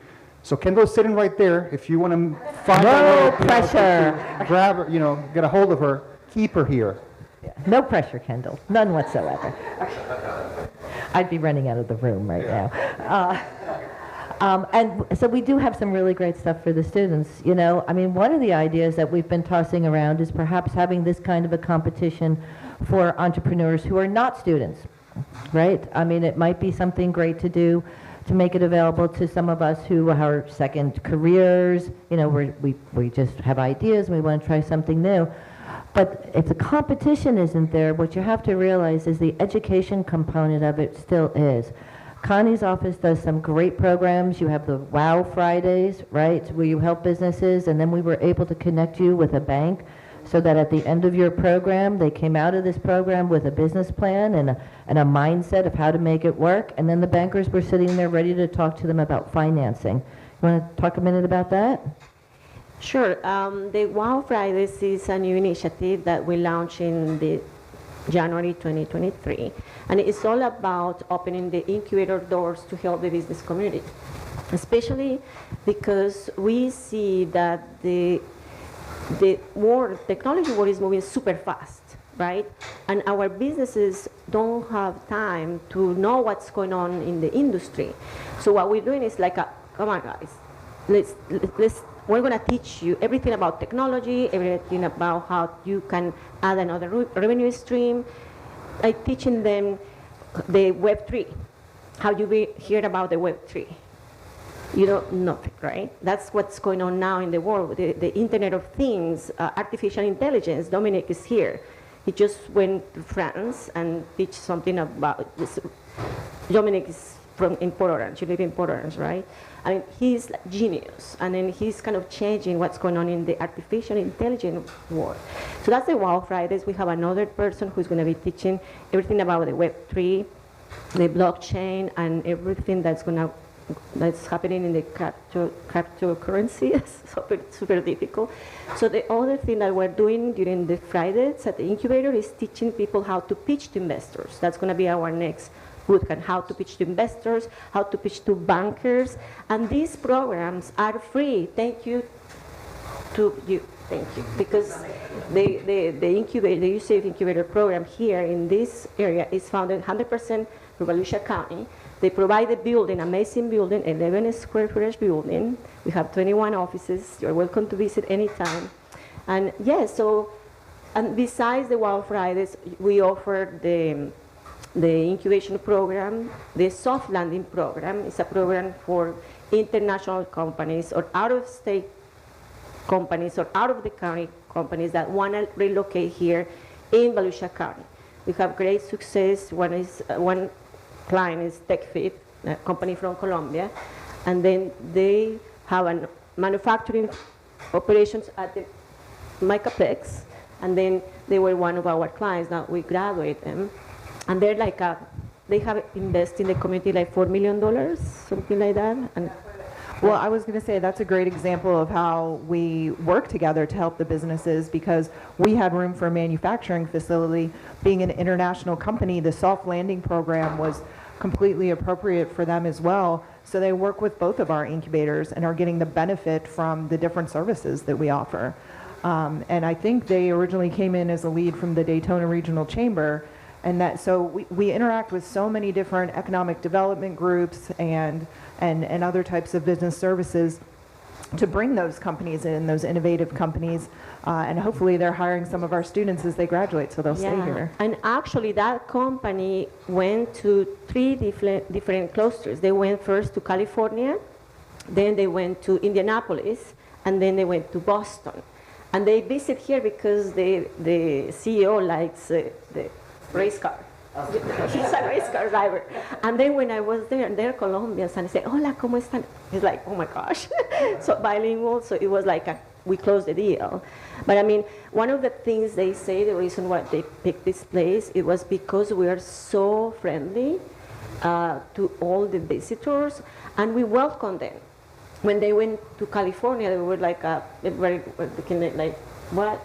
So Kendall's sitting right there. If you want to find No a way, pressure. to grab her, get a hold of her, keep her here. No pressure, Kendall. None whatsoever. I'd be running out of the room right now. And so we do have some really great stuff for the students. I mean, one of the ideas that we've been tossing around is perhaps having this kind of a competition for entrepreneurs who are not students, right? I mean, it might be something great to do to make it available to some of us who are second careers. We just have ideas and we want to try something new. But if the competition isn't there, what you have to realize is the education component of it still is. Connie's office does some great programs. You have the Wow Fridays, right, where you help businesses, and then we were able to connect you with a bank so that at the end of your program, they came out of this program with a business plan and a mindset of how to make it work, and then the bankers were sitting there ready to talk to them about financing. You want to talk a minute about that? Sure. The Wow Fridays is a new initiative that we launched in the January 2023, and it's all about opening the incubator doors to help the business community, especially because we see that the technology world is moving super fast, right? And our businesses don't have time to know what's going on in the industry. So what we're doing is like, come on guys, we're going to teach you everything about technology, everything about how you can add another revenue stream, like teaching them the Web3, how you hear about the Web3. You don't know it, right? That's what's going on now in the world, the Internet of Things, artificial intelligence. Dominic is here. He just went to France and teach something about this. Dominic is in Port Orange. You live in Port Orange, right? I mean, he's like genius, and then he's kind of changing what's going on in the artificial intelligence world. So that's the Wow Fridays. We have another person who's going to be teaching everything about the Web3, the blockchain, and everything that's happening in the cryptocurrency. It's super difficult. So the other thing that we're doing during the Fridays at the Incubator is teaching people how to pitch to investors. That's going to be our next bootcamp, how to pitch to investors, how to pitch to bankers. And these programs are free. Thank you to you. Thank you. Because the Incubator, the UCF Incubator program here in this area is funded 100% from Volusia County. They provide the building, amazing building, 11 square footage building. We have 21 offices. You're welcome to visit anytime. And yes, and besides the Wow Fridays, we offer the incubation program, the soft landing program. Is a program for international companies or out-of-state companies or out-of-the-county companies that want to relocate here in Volusia County. We have great success. One client is TechFit, a company from Colombia, and then they have a manufacturing operations at the Micaplex, and then they were one of our clients. Now we graduate them. And they're like, they have invested in the community like $4 million, something like that. And Well, I was going to say that's a great example of how we work together to help the businesses, because we had room for a manufacturing facility. Being an international company, the soft landing program was completely appropriate for them as well. So they work with both of our incubators and are getting the benefit from the different services that we offer. And I think they originally came in as a lead from the Daytona Regional Chamber. And so we interact with so many different economic development groups and other types of business services to bring those companies in, those innovative companies, and hopefully they're hiring some of our students as they graduate, so they'll stay here. And actually that company went to 3 different clusters. They went first to California, then they went to Indianapolis, and then they went to Boston. And they visit here because the CEO likes the race car. He's a race car driver. And then when I was there, and they're Colombians, and I said, hola, ¿cómo están? He's like, oh my gosh. So bilingual, so it was like we closed the deal. But I mean, one of the things they say, the reason why they picked this place, it was because we are so friendly to all the visitors, and we welcome them. When they went to California, they were like, like, what?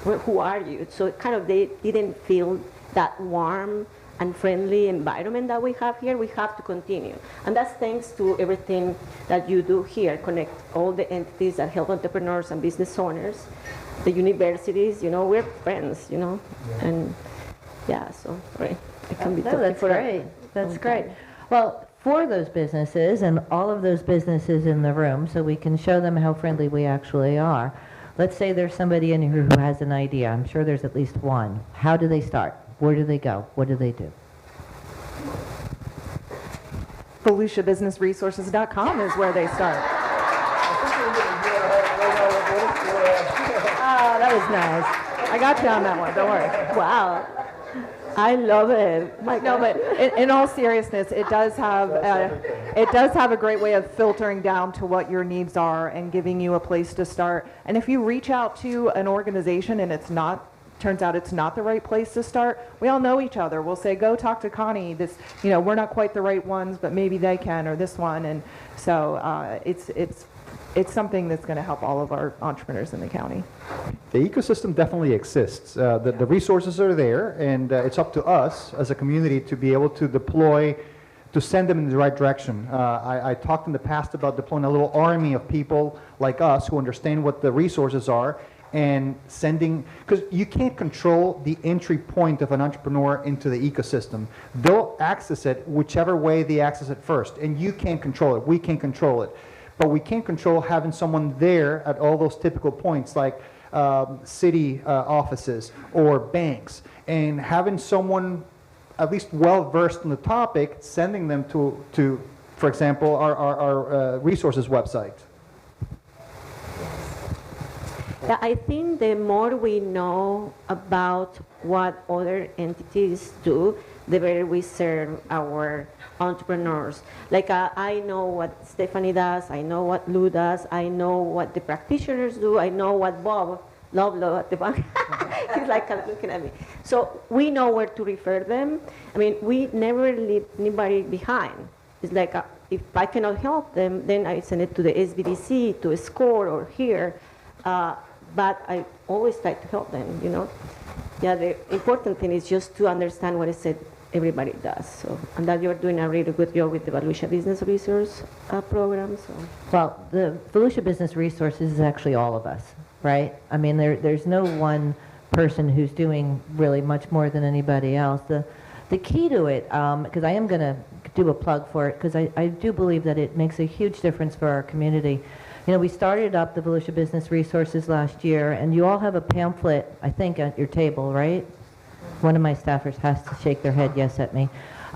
Who are you? So kind of they didn't feel that warm and friendly environment that we have here, we have to continue. And that's thanks to everything that you do here, connect all the entities that help entrepreneurs and business owners, the universities, we're friends, and yeah, so right. I can be No, talking that's for great. That's long great. time. Well, for those businesses and all of those businesses in the room, so we can show them how friendly we actually are. Let's say there's somebody in here who has an idea. I'm sure there's at least one. How do they start? Where do they go? What do they do? VolusiaBusinessResources.com is where they start. Oh, that was nice. I got you on that one. Don't worry. Wow. I love it. No, but in all seriousness, it does have a great way of filtering down to what your needs are and giving you a place to start. And if you reach out to an organization and turns out it's not the right place to start, we all know each other. We'll say, go talk to Connie. This, we're not quite the right ones, but maybe they can, or this one. And so it's something that's going to help all of our entrepreneurs in the county. The ecosystem definitely exists. The resources are there, and it's up to us as a community to be able to deploy, to send them in the right direction. I talked in the past about deploying a little army of people like us who understand what the resources are and sending, because you can't control the entry point of an entrepreneur into the ecosystem. They'll access it whichever way they access it first, and you can't control it. We can't control it. But we can't control having someone there at all those typical points like city offices or banks, and having someone at least well-versed in the topic, sending them to for example, our resources website. Yeah, I think the more we know about what other entities do, the better we serve our entrepreneurs. Like I know what Stephanie does, I know what Lou does, I know what the practitioners do, I know what Bob Loblo at the bank, he's like looking at me. So we know where to refer them. I mean, we never leave anybody behind. It's like if I cannot help them, then I send it to the SBDC, to a SCORE or here. But I always try to help them, Yeah, the important thing is just to understand what I said everybody does. So, and that you're doing a really good job with the Volusia Business Resource program. So. Well, the Volusia Business Resources is actually all of us, right? I mean, there's no one person who's doing really much more than anybody else. The key to it, because I am going to do a plug for it, because I do believe that it makes a huge difference for our community. We started up the Volusia Business Resources last year, and you all have a pamphlet, I think, at your table, right? One of my staffers has to shake their head yes at me.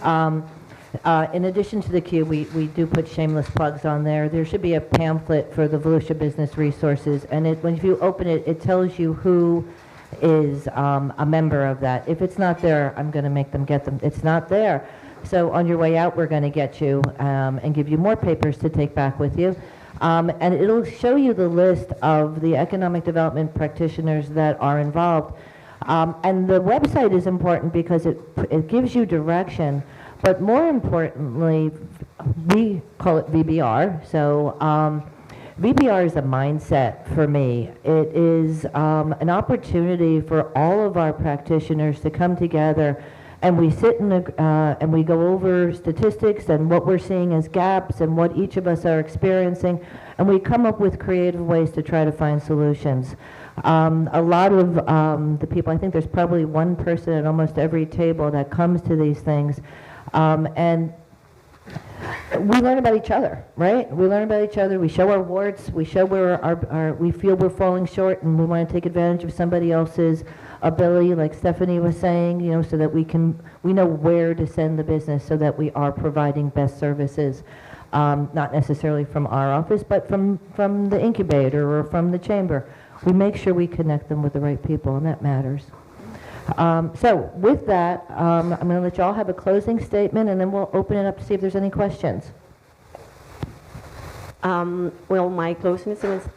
In addition to the queue, we do put shameless plugs on there. There should be a pamphlet for the Volusia Business Resources, and if you open it, it tells you who is a member of that. If it's not there, I'm going to make them get them. It's not there. So on your way out, we're going to get you and give you more papers to take back with you. And it'll show you the list of the economic development practitioners that are involved. And the website is important because it gives you direction, but more importantly, we call it VBR. So VBR is a mindset for me. It is an opportunity for all of our practitioners to come together, and we sit and we go over statistics and what we're seeing as gaps and what each of us are experiencing, and we come up with creative ways to try to find solutions. A lot of the people, I think there's probably one person at almost every table that comes to these things, and we learn about each other, right? We learn about each other. We show our warts. We show where we feel we're falling short, and we want to take advantage of somebody else's ability, like Stephanie was saying, so that we know where to send the business, so that we are providing best services, not necessarily from our office, but from the incubator or from the chamber. We make sure we connect them with the right people, and that matters. So with that, I'm going to let you all have a closing statement, and then we'll open it up to see if there's any questions. Well, my closing statement is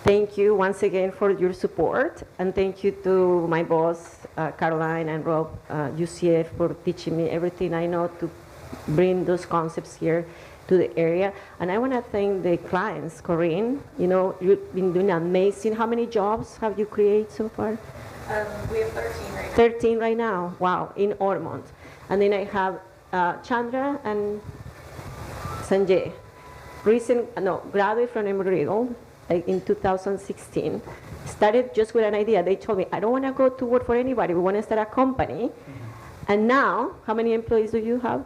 thank you once again for your support, and thank you to my boss, Caroline and Rob, UCF, for teaching me everything I know to bring those concepts here to the area. And I want to thank the clients. Corinne, you've been doing amazing. How many jobs have you created so far? We have 13 right now. 13 right now. Wow, in Ormond. And then I have Chandra and Sanjay, graduate from Embry-Riddle, like in 2016. Started just with an idea. They told me, I don't want to go to work for anybody. We want to start a company. And now, how many employees do you have?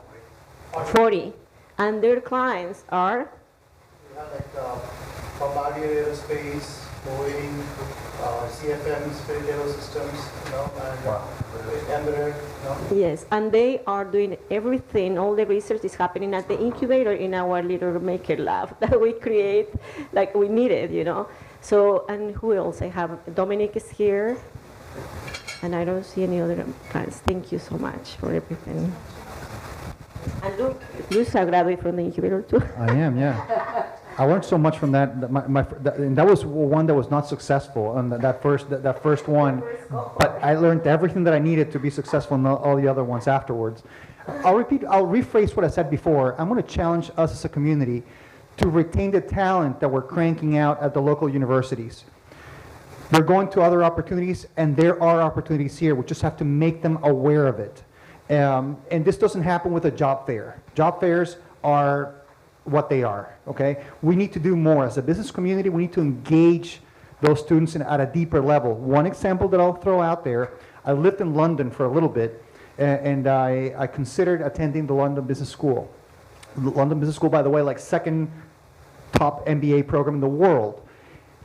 40. And their clients are? We have like Bombardier Aerospace, Boeing, CFM, Spirit Aerosystems, and Embry-Riddle, Yes, and they are doing everything. All the research is happening at the incubator in our little maker lab that we create, like we needed, So, and who else? I have Dominic is here, and I don't see any other guys. Thank you so much for everything. And look, Luis graduated from the incubator too. I am, yeah. I learned so much from that. And that was one that was not successful, and that first one. But I learned everything that I needed to be successful in all the other ones afterwards. I'll rephrase what I said before. I'm going to challenge us as a community to retain the talent that we're cranking out at the local universities. They're going to other opportunities, and there are opportunities here. We just have to make them aware of it. And this doesn't happen with a job fair. Job fairs are what they are, okay? We need to do more. As a business community, we need to engage those students at a deeper level. One example that I'll throw out there, I lived in London for a little bit, and I considered attending the London Business School. The London Business School, by the way, like second top MBA program in the world.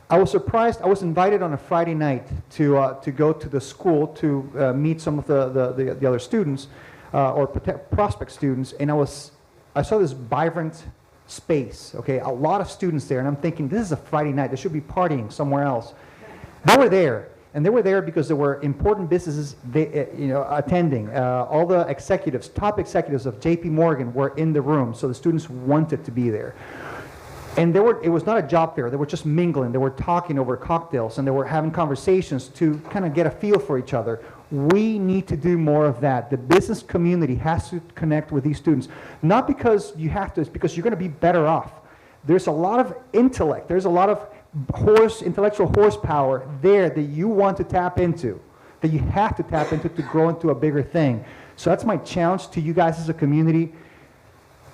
I was surprised. I was invited on a Friday night to go to the school to meet some of the other students or prospect students, and I saw this vibrant space. Okay, a lot of students there, and I'm thinking, this is a Friday night. They should be partying somewhere else. They were there, and they were there because there were important businesses attending. All the executives, top executives of J.P. Morgan, were in the room, so the students wanted to be there. And it was not a job fair. They were just mingling. They were talking over cocktails, and they were having conversations to kind of get a feel for each other. We need to do more of that. The business community has to connect with these students, not because you have to, it's because you're going to be better off. There's a lot of intellect. There's a lot of intellectual horsepower there that you want to tap into, that you have to tap into to grow into a bigger thing. So that's my challenge to you guys as a community.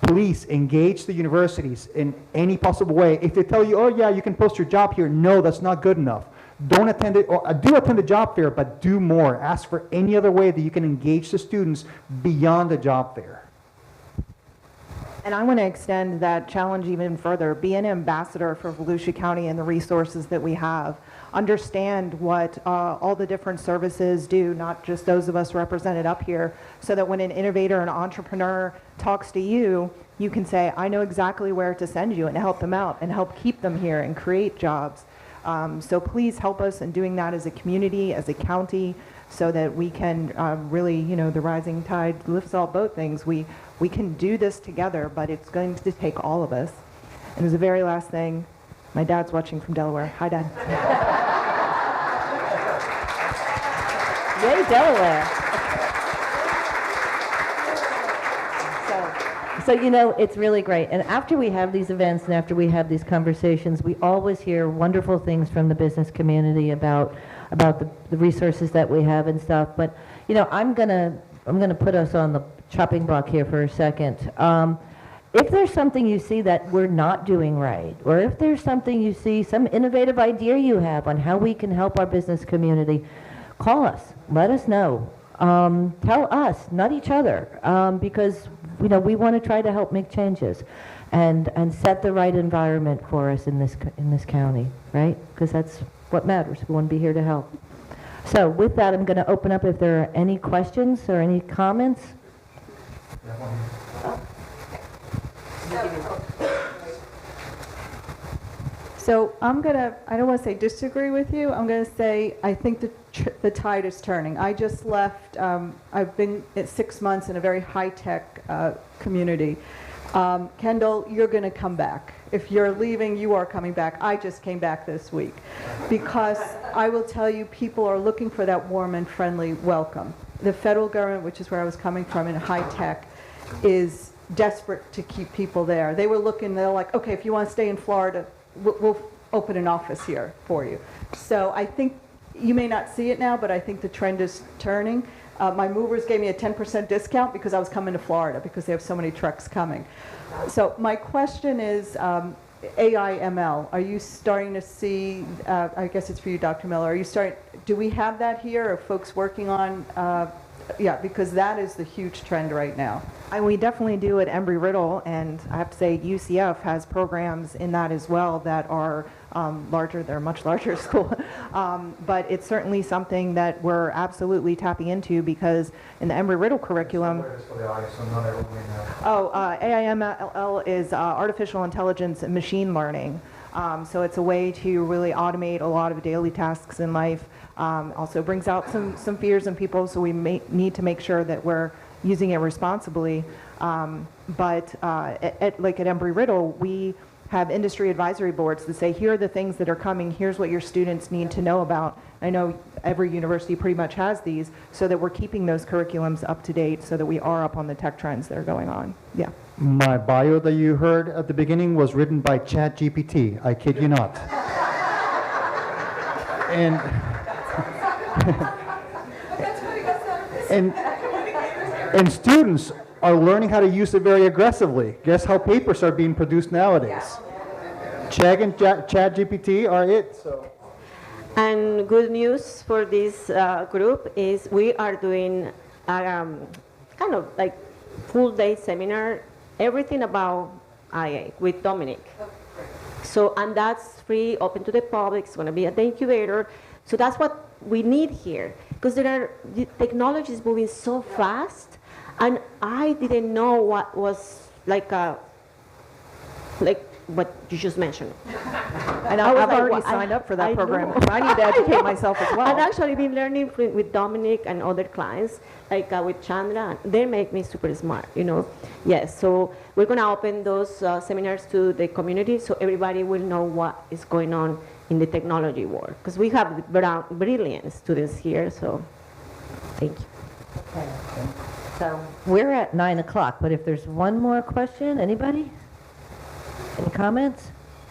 Please engage the universities in any possible way. If they tell you, oh yeah, you can post your job here, no, that's not good enough. Don't attend it, or do attend the job fair, but do more. Ask for any other way that you can engage the students beyond the job fair. And I want to extend that challenge even further. Be an ambassador for Volusia County and the resources that we have. Understand what all the different services do, not just those of us represented up here, so that when an innovator, an entrepreneur talks to you, you can say, I know exactly where to send you and help them out and help keep them here and create jobs. So please help us in doing that as a community, as a county, so that we can really, the rising tide lifts all boat things. We can do this together, but it's going to take all of us. And as the very last thing, my dad's watching from Delaware. Hi, Dad. Yay, Delaware. So, it's really great. And after we have these events and after we have these conversations, we always hear wonderful things from the business community about the resources that we have and stuff. But, I'm gonna put us on the chopping block here for a second. If there's something you see that we're not doing right, or if there's something you see, some innovative idea you have on how we can help our business community, call us. Let us know. Tell us, not each other, because we want to try to help make changes and set the right environment for us in this county, right? Because that's what matters. We want to be here to help. So with that, I'm going to open up if there are any questions or any comments. So I don't want to say disagree with you. I'm going to say I think the tide is turning. I just left, I've been 6 months in a very high-tech community. Kendall, you're going to come back. If you're leaving, you are coming back. I just came back this week. Because I will tell you, people are looking for that warm and friendly welcome. The federal government, which is where I was coming from in high-tech, is desperate to keep people there. They were looking, they're like, okay, if you want to stay in Florida, we'll open an office here for you. So I think you may not see it now, but I think the trend is turning. My movers gave me a 10% discount because I was coming to Florida because they have so many trucks coming. So my question is, AI ML, are you starting to see, I guess it's for you, Dr. Miller, do we have that here? Are folks working on, yeah, because that is the huge trend right now. And we definitely do at Embry-Riddle, and I have to say UCF has programs in that as well that are larger. They're a much larger school. But it's certainly something that we're absolutely tapping into because in the Embry-Riddle curriculum, AIML is artificial intelligence and machine learning. So it's a way to really automate a lot of daily tasks in life. Also brings out some fears in people, so we need to make sure that we're using it responsibly. Like at Embry-Riddle, we have industry advisory boards that say, here are the things that are coming, here's what your students need to know about. I know every university pretty much has these, so that we're keeping those curriculums up to date so that we are up on the tech trends that are going on. Yeah. My bio that you heard at the beginning was written by ChatGPT. I kid you not. And students are learning how to use it very aggressively. Guess how papers are being produced nowadays? Chegg and ChatGPT are it. So. And good news for this group is we are doing kind of like full-day seminar, everything about IA with Dominic. So, and that's free, open to the public. It's going to be at the Incubator. So that's what we need here, because the technology is moving so fast, and I didn't know what was like what you just mentioned. And I've already signed up for that program. I need to educate myself as well. I've actually been learning with Dominic and other clients, like with Chandra. They make me super smart, you know. Yes, so we're going to open those seminars to the community so everybody will know what is going on in the technology world. Because we have brilliant students here, so thank you. Okay. So we're at 9 o'clock, but if there's one more question, anybody? Any comments?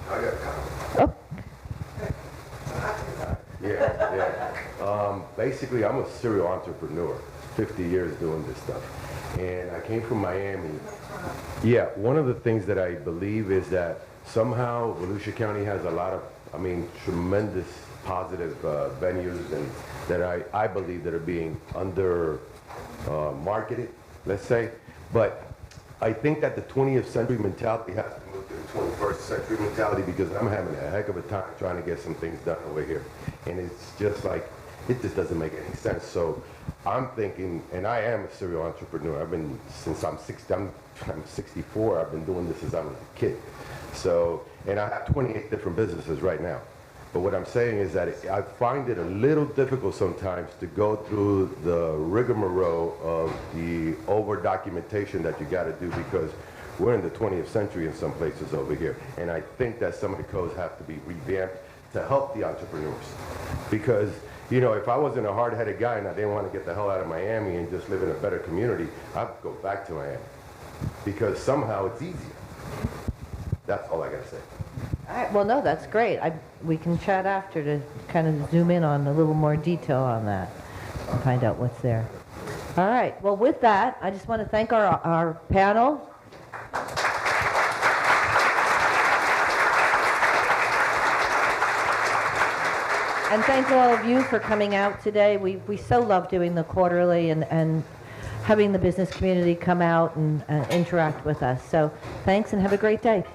I got a comment. Oh, Basically, I'm a serial entrepreneur, 50 years doing this stuff. And I came from Miami. Yeah, one of the things that I believe is that somehow Volusia County has a lot of, tremendous positive venues and that I believe that are being under marketed, let's say. But I think that the 20th century mentality has to move to the 21st century mentality, because I'm having a heck of a time trying to get some things done over here. And it's just like, it just doesn't make any sense. So I'm thinking, and I am a serial entrepreneur. I've been, since I'm 64, I've been doing this since I was a kid. So, and I have 28 different businesses right now. But what I'm saying is that I find it a little difficult sometimes to go through the rigmarole of the over-documentation that you got to do, because we're in the 20th century in some places over here. And I think that some of the codes have to be revamped to help the entrepreneurs. Because, if I wasn't a hard-headed guy and I didn't want to get the hell out of Miami and just live in a better community, I'd go back to Miami. Because somehow it's easier. That's all I got to say. all right. Well, no, that's great. We can chat after to kind of zoom in on a little more detail on that and find out what's there. All right. Well, with that, I just want to thank our panel. And thank all of you for coming out today. We so love doing the quarterly and having the business community come out and interact with us. So thanks and have a great day.